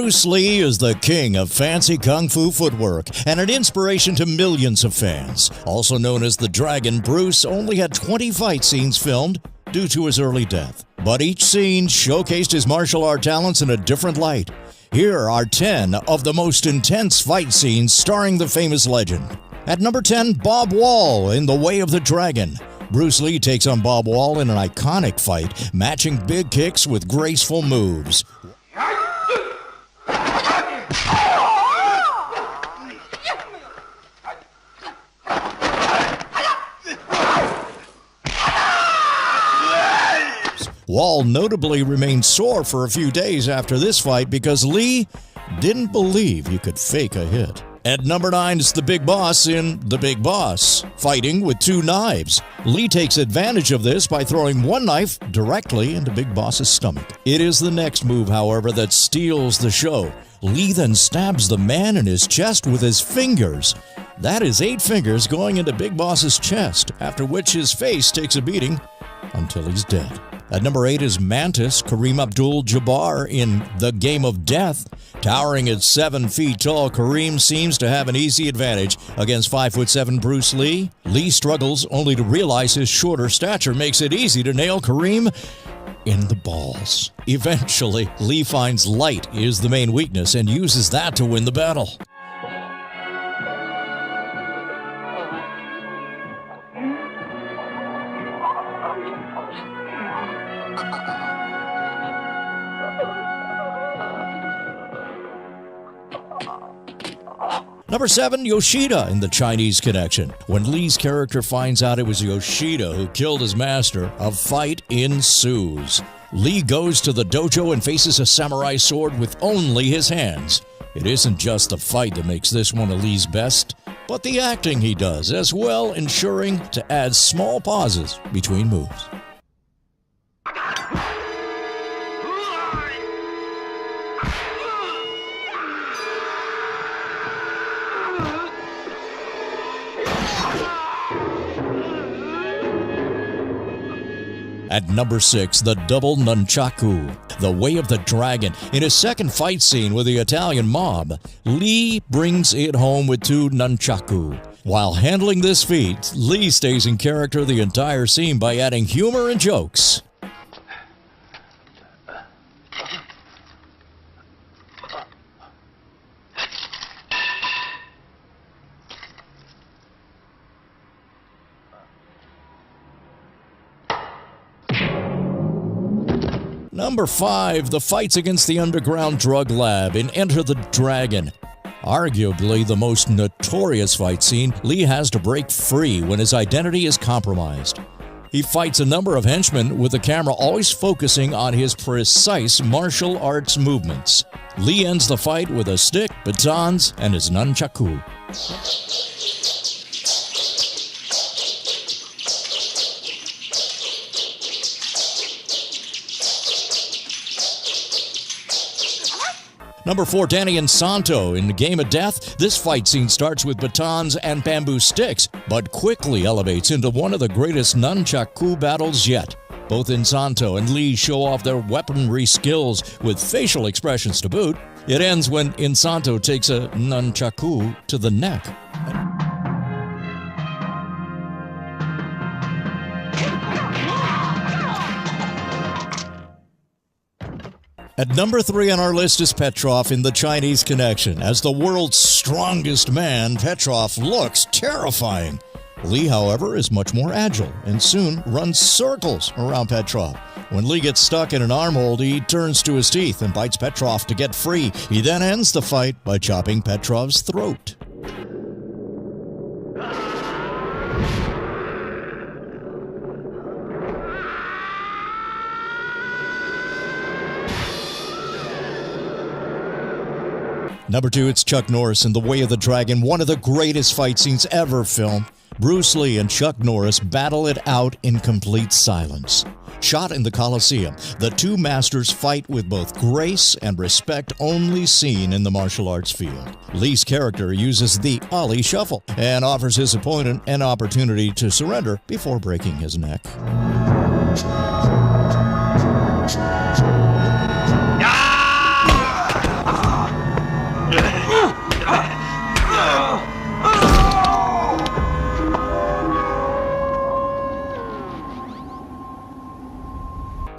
Bruce Lee is the king of fancy kung fu footwork and an inspiration to millions of fans. Also known as the Dragon, Bruce only had 20 fight scenes filmed due to his early death. But each scene showcased his martial art talents in a different light. Here are 10 of the most intense fight scenes starring the famous legend. At number 10, Bob Wall in The Way of the Dragon. Bruce Lee takes on Bob Wall in an iconic fight, matching big kicks with graceful moves. Wall notably remained sore for a few days after this fight because Lee didn't believe you could fake a hit. At number 9 is the Big Boss in The Big Boss, fighting with 2 knives. Lee takes advantage of this by throwing one knife directly into Big Boss's stomach. It is the next move, however, that steals the show. Lee then stabs the man in his chest with his fingers. That is 8 fingers going into Big Boss's chest, after which his face takes a beating until he's dead. At number 8 is Mantis, Kareem Abdul-Jabbar in The Game of Death. Towering at 7 feet tall, Kareem seems to have an easy advantage against 5'7" Bruce Lee. Lee struggles only to realize his shorter stature makes it easy to nail Kareem in the balls. Eventually, Lee finds light is the main weakness and uses that to win the battle. Number 7, Yoshida in The Chinese Connection. When Lee's character finds out it was Yoshida who killed his master, a fight ensues. Lee goes to the dojo and faces a samurai sword with only his hands. It isn't just the fight that makes this one of Lee's best, but the acting he does as well, ensuring to add small pauses between moves. At number 6, the double nunchaku, The Way of the Dragon. In his second fight scene with the Italian mob, Lee brings it home with 2 nunchaku. While handling this feat, Lee stays in character the entire scene by adding humor and jokes. Number 5, the fights against the underground drug lab in Enter the Dragon. Arguably the most notorious fight scene, Lee has to break free when his identity is compromised. He fights a number of henchmen with the camera always focusing on his precise martial arts movements. Lee ends the fight with a stick, batons, and his nunchaku. Number 4, Danny Inosanto in The Game of Death. This fight scene starts with batons and bamboo sticks, but quickly elevates into one of the greatest nunchaku battles yet. Both Inosanto and Lee show off their weaponry skills with facial expressions to boot. It ends when Inosanto takes a nunchaku to the neck. At number 3 on our list is Petrov in The Chinese Connection. As the world's strongest man, Petrov looks terrifying. Lee, however, is much more agile and soon runs circles around Petrov. When Lee gets stuck in an armhold, he turns to his teeth and bites Petrov to get free. He then ends the fight by chopping Petrov's throat. Number 2, it's Chuck Norris in The Way of the Dragon, one of the greatest fight scenes ever filmed. Bruce Lee and Chuck Norris battle it out in complete silence. Shot in the Coliseum, the 2 masters fight with both grace and respect only seen in the martial arts field. Lee's character uses the Ollie Shuffle and offers his opponent an opportunity to surrender before breaking his neck.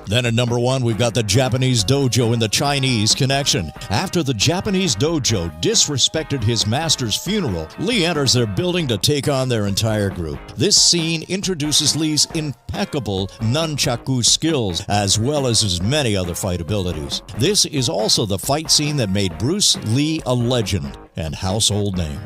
Then at number 1, we've got the Japanese dojo and the Chinese connection. After the Japanese dojo disrespected his master's funeral, Lee enters their building to take on their entire group. This scene introduces Lee's impeccable nunchaku skills, as well as his many other fight abilities. This is also the fight scene that made Bruce Lee a legend and household name.